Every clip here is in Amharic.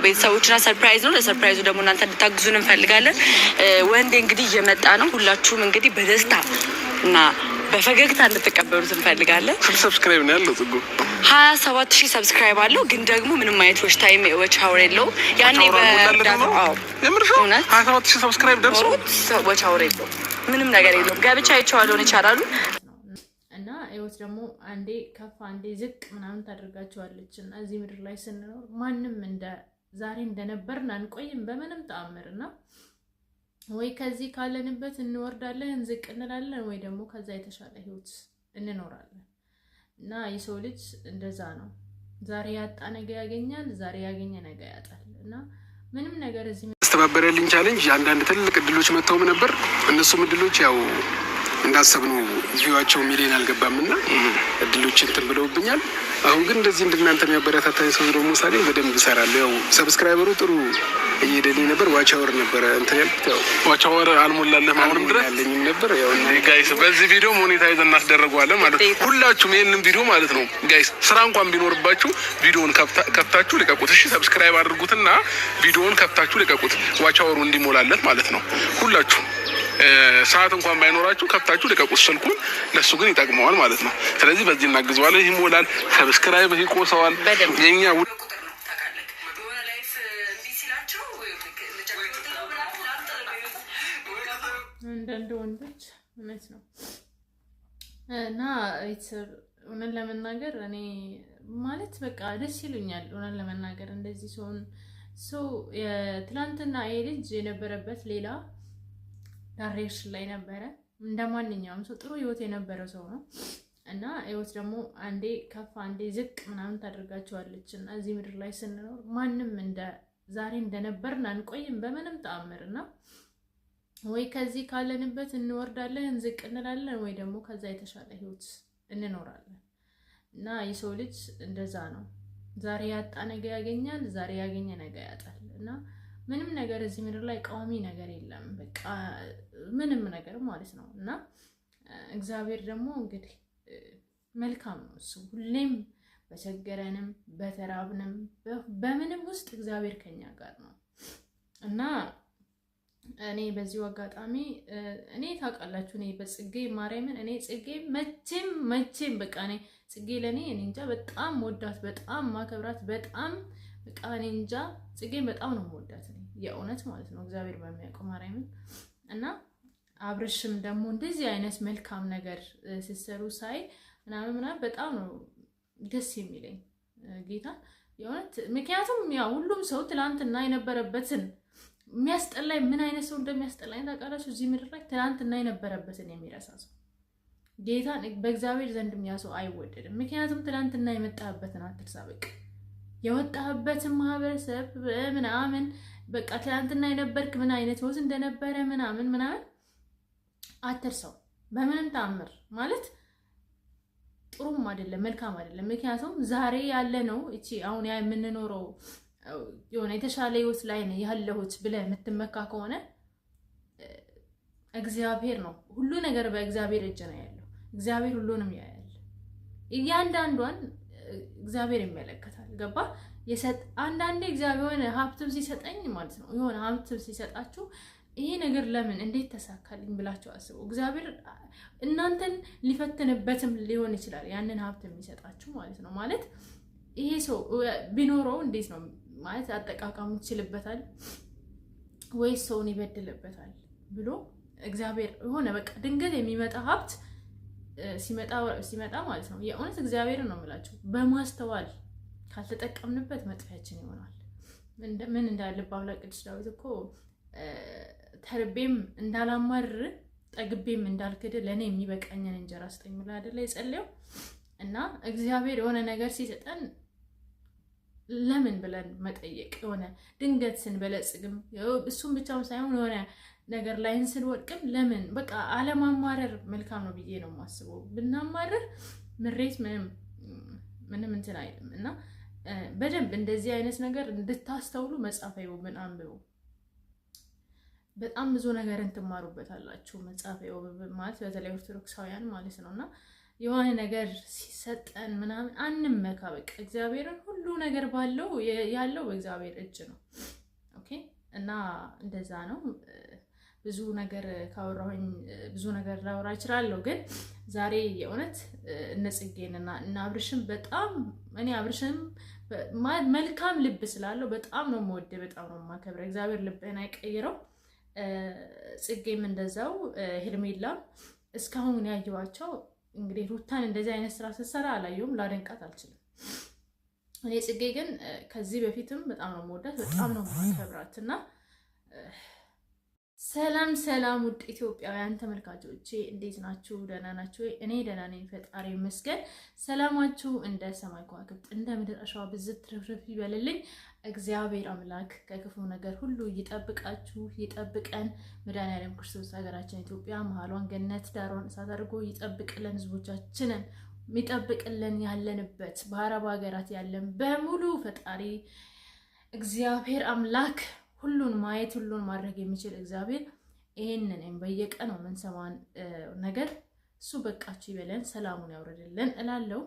ቤተሰቦችና ሰርፕራይዝ ነው። ለሰርፕራይዙ ደግሞ እናንተ እንድታግዙን እንፈልጋለን። ወንዴ እንግዲህ እየመጣ ነው። ሁላችሁም እንግዲህ በደስታ እና በፈገግታ እንድትቀበሉት እንፈልጋለን። ሰብስክራይብ ነው ያለው ጽጉ 27,000 ሰብስክራይብ አለው። ግን ደግሞ ምንም አይነት ዎች ታይም ዎች አወር የለው። ያኔ በዳታው የምርሽ 27,000 ሰብስክራይብ ደርሶ ዎች አወር የለው። ምንም ነገር የለው። ጋብቻ አይቻለሁ ነው ይቻላሉ። እና ህይወት ደግሞ አንዴ ከፍ አንዴ ዝቅ ምናምን ታደርጋቸዋለች። እና እዚህ ምድር ላይ ስንኖር ማንም እንደ ዛሬ እንደነበርን አንቆይም በምንም ተአምርና ወይ ከዚህ ካለንበት እንወርዳለን ዝቅ እንላለን ወይ ደግሞ ከዛ የተሻለ ህይወት እንኖራለን። እና የሰው ልጅ እንደዛ ነው። ዛሬ ያጣ ነገ ያገኛል፣ ዛሬ ያገኘ ነገ ያጣል። እና ምንም ነገር እዚህ አስተባበረልኝ ቻሌንጅ አንዳንድ ትልልቅ እድሎች መጥተውም ነበር። እነሱም እድሎች ያው እንዳሰብነው ቪዋቸው ሚሊዮን አልገባምና እድሎች እንትን ብለውብኛል። አሁን ግን እንደዚህ እንደናንተ የሚያበረታታኝ ሰው ደግሞ ሳለኝ በደንብ እሰራለሁ። ያው ሰብስክራይበሩ ጥሩ እየሄደልኝ ነበር። ዋቻወር ነበረ እንትን ያልኩት ያው ዋቻወር አልሞላለህም አሁንም ድረስ ያለኝም ነበር። ያው ጋይስ በዚህ ቪዲዮ ሞኔታይዝ እናስደርገዋለን ማለት ነው። ሁላችሁም ይሄንን ቪዲዮ ማለት ነው ጋይስ ስራ እንኳን ቢኖርባችሁ ቪዲዮውን ከፍታችሁ ልቀቁት። እሺ ሰብስክራይብ አድርጉትና ቪዲዮውን ከፍታችሁ ልቀቁት። ዋቻወሩ እንዲሞላለት ማለት ነው። ሁላችሁ ሰዓት እንኳን ባይኖራችሁ ከፍታችሁ ልቀቁት ስልኩን። ለሱ ግን ይጠቅመዋል ማለት ነው። ስለዚህ በዚህ እናግዘዋለን። ይሞላል፣ ሰብስክራይብ ይቆሰዋል። የኛ አንዳንድ ወንዶች እውነት ነው እና እውነት ለመናገር እኔ ማለት በቃ ደስ ይሉኛል። እውነት ለመናገር እንደዚህ ሲሆን ሰው ትላንትና ይሄ ልጅ የነበረበት ሌላ ዳይሬክሽን ላይ ነበረ። እንደማንኛውም ሰው ጥሩ ህይወት የነበረው ሰው ነው እና ህይወት ደግሞ አንዴ ከፍ አንዴ ዝቅ ምናምን ታደርጋቸዋለች። እና እዚህ ምድር ላይ ስንኖር ማንም እንደ ዛሬ እንደነበርን አንቆይም በምንም ተአምር። እና ወይ ከዚህ ካለንበት እንወርዳለን ዝቅ እንላለን ወይ ደግሞ ከዛ የተሻለ ህይወት እንኖራለን። እና የሰው ልጅ እንደዛ ነው። ዛሬ ያጣ ነገ ያገኛል፣ ዛሬ ያገኘ ነገ ያጣል። እና ምንም ነገር እዚህ ምድር ላይ ቋሚ ነገር የለም። በቃ ምንም ነገር ማለት ነው። እና እግዚአብሔር ደግሞ እንግዲህ መልካም ነው። እሱ ሁሌም በቸገረንም በተራብንም በምንም ውስጥ እግዚአብሔር ከኛ ጋር ነው። እና እኔ በዚሁ አጋጣሚ እኔ ታውቃላችሁ እኔ በጽጌ ማርያምን እኔ ጽጌ መቼም በቃ እኔ ጽጌ ለኔ እኔ እንጃ በጣም ወዳት በጣም ማከብራት በጣም በቃ እኔ እንጃ ጽጌን በጣም ነው የምወዳት እኔ የእውነት ማለት ነው እግዚአብሔር በሚያውቀው ማርያምን። እና አብርሽም ደግሞ እንደዚህ አይነት መልካም ነገር ሲሰሩ ሳይ ምናምን በጣም ነው ደስ የሚለኝ ጌታ የእውነት። ምክንያቱም ያው ሁሉም ሰው ትላንትና የነበረበትን የሚያስጠላኝ ምን አይነት ሰው እንደሚያስጠላኝ ታውቃላችሁ? እዚህ ምድር ላይ ትላንትና የነበረበትን የሚረሳ ሰው ጌታ በእግዚአብሔር ዘንድ ያ ሰው አይወደድም። ምክንያቱም ትላንትና የመጣህበትን አትርሳ። በቃ የወጣህበትን ማህበረሰብ ምናምን በቃ ትላንትና የነበርክ ምን አይነት ህይወት እንደነበረ ምናምን አትርሳው በምንም ተአምር። ማለት ጥሩም አይደለም መልካም አይደለም። ምክንያቱም ዛሬ ያለ ነው እቺ አሁን ያ የምንኖረው የሆነ የተሻለ ህይወት ላይ ነው ያለሁት ብለህ የምትመካ ከሆነ እግዚአብሔር ነው ሁሉ ነገር በእግዚአብሔር እጅ ነው ያለው። እግዚአብሔር ሁሉንም ያያል። እያንዳንዷን እግዚአብሔር ይመለከታል። ገባ? አንዳንዴ እግዚአብሔር የሆነ ሀብትም ሲሰጠኝ ማለት ነው የሆነ ሀብትም ሲሰጣችሁ ይሄ ነገር ለምን እንዴት ተሳካልኝ ብላችሁ አስቡ። እግዚአብሔር እናንተን ሊፈትንበትም ሊሆን ይችላል ያንን ሀብት የሚሰጣችሁ ማለት ነው። ማለት ይሄ ሰው ቢኖረው እንዴት ነው ማለት አጠቃቀሙ ይችልበታል ወይስ ሰውን ይበድልበታል ብሎ እግዚአብሔር የሆነ በቃ ድንገት የሚመጣ ሀብት ሲመጣ ማለት ነው የእውነት እግዚአብሔርን ነው የምላችሁ በማስተዋል ካልተጠቀምንበት መጥፊያችን ይሆናል። ምን እንዳለ ባውላ ቅዱስ ዳዊት እኮ ተርቤም እንዳላማርር ጠግቤም እንዳልክድ ለእኔ የሚበቃኝን እንጀራ ስጠኝ ብላ አይደለ የጸለየው። እና እግዚአብሔር የሆነ ነገር ሲሰጠን ለምን ብለን መጠየቅ የሆነ ድንገት ስንበለጽግም እሱም ብቻም ሳይሆን የሆነ ነገር ላይ ስንወድቅም ለምን በቃ አለማማረር መልካም ነው ብዬ ነው የማስበው። ብናማረር ምሬት ምንም እንትን አይልም። እና በደንብ እንደዚህ አይነት ነገር እንድታስተውሉ መጽሐፈ ኢዮብን አንብቡ። በጣም ብዙ ነገር እንትማሩበታላችሁ። መጽሐፈ ኢዮብ ማለት በተለይ ኦርቶዶክሳውያን ማለት ነውና የሆነ ነገር ሲሰጠን ምናምን አንመካ። በቃ እግዚአብሔርን ሁሉ ነገር ባለው ያለው በእግዚአብሔር እጅ ነው። ኦኬ። እና እንደዛ ነው። ብዙ ነገር ካወራሁኝ ብዙ ነገር ላወራ እችላለሁ፣ ግን ዛሬ የእውነት እነ ጽጌንና እና አብርሽም በጣም እኔ አብርሽም መልካም ልብ ስላለው በጣም ነው የምወደው፣ በጣም ነው የማከብረው። እግዚአብሔር ልብህን አይቀይረው። ጽጌም እንደዛው ሄርሜላም እስካሁን ያየኋቸው እንግዲህ ሩታን እንደዚህ አይነት ስራ ስትሰራ አላየሁም፣ ላደንቃት አልችልም። እኔ ጽጌ ግን ከዚህ በፊትም በጣም ነው የምወዳት፣ በጣም ነው የማከብራት እና ሰላም ሰላም ውድ ኢትዮጵያውያን ተመልካቾቼ እንዴት ናችሁ? ደህና ናችሁ? እኔ ደህና ነኝ፣ ፈጣሪ ይመስገን። ሰላማችሁ እንደ ሰማይ ከዋክብት እንደ ምድር አሸዋ ብዝት ትርፍርፍ ይበልልኝ። እግዚአብሔር አምላክ ከክፉ ነገር ሁሉ ይጠብቃችሁ ይጠብቀን። መድኃኒዓለም ክርስቶስ ሀገራችን ኢትዮጵያ መሀሏን ገነት ዳሯን እሳት አድርጎ ይጠብቅልን፣ ህዝቦቻችንን ይጠብቅልን። ያለንበት በአረብ ሀገራት ያለን በሙሉ ፈጣሪ እግዚአብሔር አምላክ ሁሉን ማየት ሁሉን ማድረግ የሚችል እግዚአብሔር ይሄንን በየቀኑ የምንሰማን ነገር እሱ በቃችሁ ይበለን፣ ሰላሙን ያውርድልን እላለሁ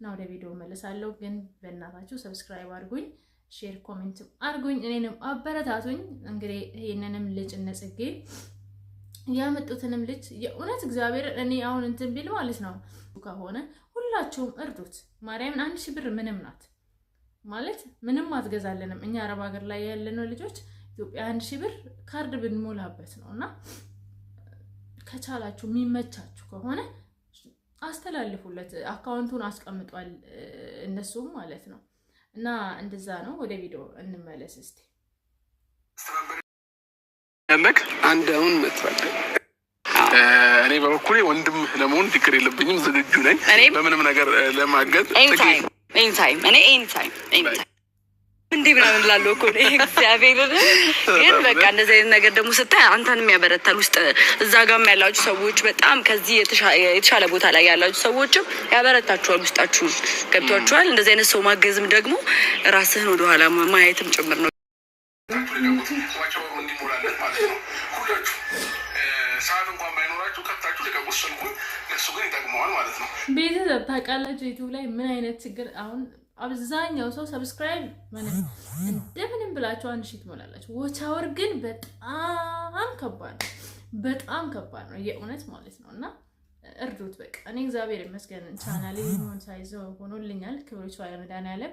እና ወደ ቪዲዮ መለሳለሁ። ግን በእናታችሁ ሰብስክራይብ አድርጉኝ፣ ሼር ኮሜንት አድርጉኝ፣ እኔንም አበረታቱኝ። እንግዲህ ይሄንንም ልጅ እነ ጽጌ ያመጡትንም ልጅ የእውነት እግዚአብሔር እኔ አሁን እንትን ቢል ማለት ነው ከሆነ ሁላችሁም እርዱት። ማርያምን 1000 ብር ምንም ናት ማለት ምንም አትገዛልንም። እኛ አረብ ሀገር ላይ ያለነው ልጆች ኢትዮጵያ 1000 ብር ካርድ ብንሞላበት ነው እና ከቻላችሁ የሚመቻችሁ ከሆነ አስተላልፉለት። አካውንቱን አስቀምጧል እነሱም ማለት ነው እና እንደዛ ነው። ወደ ቪዲዮ እንመለስ እስቲ። ያለክ አንድ አሁን መጥፋት እኔ በበኩሌ ወንድም ለመሆን ፍቅር የለብኝም፣ ዝግጁ ነኝ በምንም ነገር ለማገዝ። ኤኒታይም እንዲህ ምናምን ላለው እኮ እግዚአብሔር ግን በቃ እንደዚህ አይነት ነገር ደግሞ ስታይ አንተንም ያበረታል። ውስጥ እዛ ጋርም ያላችሁ ሰዎች በጣም ከዚህ የተሻለ ቦታ ላይ ያላችሁ ሰዎችም ያበረታችኋል፣ ውስጣችሁ ገብቷችኋል። እንደዚህ አይነት ሰው ማገዝም ደግሞ ራስህን ወደኋላ ማየትም ጭምር ነው። ሰዓት እንኳን ባይኖራችሁ ከፍታችሁ ልቀቁት ስልኩን፣ ለእሱ ግን ይጠቅመዋል ማለት ነው። ቤተሰብ ታውቃላችሁ ዩቲዩብ ላይ ምን አይነት ችግር አሁን አብዛኛው ሰው ሰብስክራይብ እንደምንም ብላችሁ 1000 ትሞላላችሁ። ዎች አወር ግን በጣም ከባድ ነው፣ በጣም ከባድ ነው የእውነት ማለት ነው። እና እርዱት በቃ። እኔ እግዚአብሔር ይመስገን ቻናሌ ሆን ሳይዘው ሆኖልኛል፣ ክብሩ ይስፋ ለመድኃኒዓለም።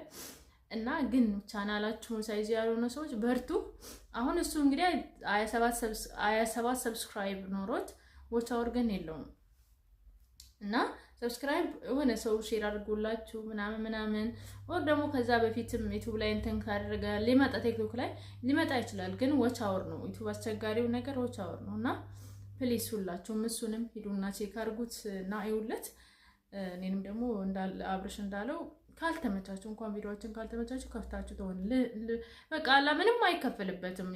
እና ግን ቻናላችሁ ሳይዝ ያልሆነ ሰዎች በርቱ። አሁን እሱ እንግዲህ 27 ሰብስክራይብ ኖሮት ዎች አወር ግን የለውም እና ሰብስክራይብ የሆነ ሰው ሼር አድርጎላችሁ ምናምን ወር ደግሞ ከዛ በፊትም ዩቲዩብ ላይ እንትን ካደረገ ሊመጣ ቲክቶክ ላይ ሊመጣ ይችላል። ግን ዎች አወር ነው ዩቲዩብ አስቸጋሪው ነገር ዎች አወር ነው እና ፕሊስ ሁላችሁም እሱንም ሂዱና ቼክ አድርጉት እና እዩለት። እኔንም ደግሞ አብርሽ እንዳለው ካልተመቻችሁ እንኳን ቪዲዮዎችን ካልተመቻችሁ ከፍታችሁ ተሆን በቃ አላ ምንም አይከፈልበትም።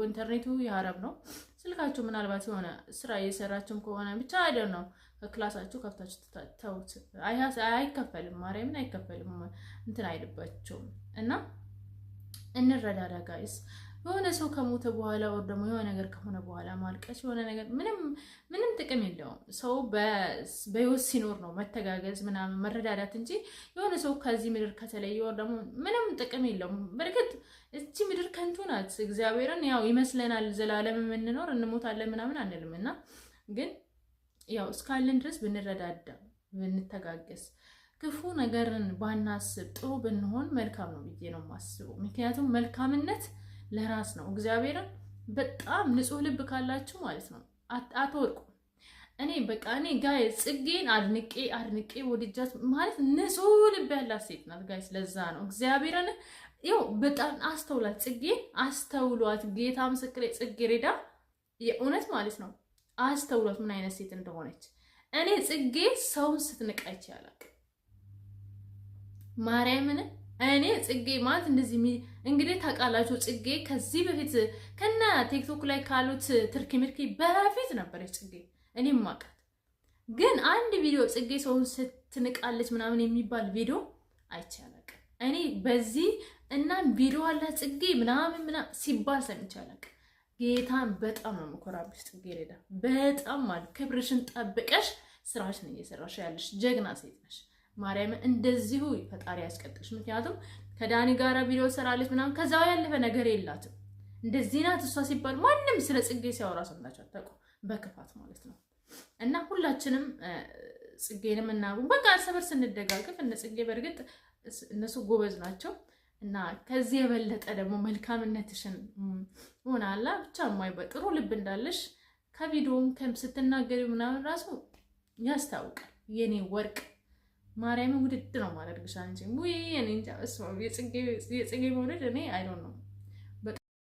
ኢንተርኔቱ የአረብ ነው። ስልካችሁ ምናልባት የሆነ ስራ እየሰራችሁም ከሆነ ብቻ አይደል ነው ከክላሳችሁ ከፍታችሁ ተውት። አይከፈልም፣ ማርያምን አይከፈልም፣ እንትን አይልባቸውም። እና እንረዳዳ ጋይስ። የሆነ ሰው ከሞተ በኋላ ወር ደግሞ የሆነ ነገር ከሆነ በኋላ ማልቀስ የሆነ ነገር ምንም ጥቅም የለውም። ሰው በህይወት ሲኖር ነው መተጋገዝ ምናምን መረዳዳት እንጂ የሆነ ሰው ከዚህ ምድር ከተለየ ወር ደግሞ ምንም ጥቅም የለውም። በርግጥ እቺ ምድር ከንቱ ናት። እግዚአብሔርን ያው ይመስለናል ዘላለም የምንኖር እንሞታለን ምናምን አንልም እና ግን ያው እስካለን ድረስ ብንረዳዳ ብንተጋገዝ ክፉ ነገርን ባናስብ ጥሩ ብንሆን መልካም ነው ብዬ ነው የማስበው። ምክንያቱም መልካምነት ለራስ ነው። እግዚአብሔርን በጣም ንጹህ ልብ ካላችሁ ማለት ነው አትወድቁም። እኔ ጋይ ጽጌን አድንቄ ወድጃት ማለት ንጹህ ልብ ያላት ሴት ናት ጋይስ። ለዛ ነው እግዚአብሔርን ያው በጣም አስተውላት፣ ጽጌን አስተውሏት። ጌታ ምስክሬ ጽጌረዳ የእውነት ማለት ነው አስተውሏት ምን አይነት ሴት እንደሆነች። እኔ ጽጌ ሰውን ስትንቃ ይቻላል ማርያምን። እኔ ጽጌ ማለት እንደዚህ እንግዲህ ታውቃላችሁ፣ ጽጌ ከዚህ በፊት ከና ቲክቶክ ላይ ካሉት ትርኪ ምርኪ በፊት ነበረች ጽጌ። እኔም ማውቃት ግን አንድ ቪዲዮ ጽጌ ሰውን ስትንቃለች ምናምን የሚባል ቪዲዮ አይቻላል። እኔ በዚህ እና ቪዲዮ አለ ጽጌ ምናምን ሲባል ሰምቻለሁ። ጌታን በጣም ነው የምኮራብሽ ጽጌረዳ፣ በጣም ማለት ክብርሽን ጠብቀሽ ስራሽን እየሰራሽ ያለሽ ጀግና ሴት ነሽ። ማርያምን እንደዚሁ ፈጣሪ ያስቀጥልሽ። ምክንያቱም ከዳኒ ጋራ ቪዲዮ ሰራለች ምናምን ከዛ ያለፈ ነገር የላትም። እንደዚህ ናት እሷ ሲባል ማንም ስለ ጽጌ ሲያወራ ሰምታችሁ አታውቁም፣ በክፋት ማለት ነው። እና ሁላችንም ጽጌንም እናቡ በቃ እርስ በርስ እንደጋገፍ። እነ ጽጌ በእርግጥ እነሱ ጎበዝ ናቸው እና ከዚህ የበለጠ ደግሞ መልካምነትሽን ሆናላ ብቻ ጥሩ ልብ እንዳለሽ ከቪዲዮም ስትናገሪ ምናምን ራሱ ያስታውቃል። የኔ ወርቅ ማርያምን ውድድ ነው ማድረግሽ አንቺ። ውይ እኔ እንጃ የጽጌ መውደድ እኔ አይ ዶንት ኖ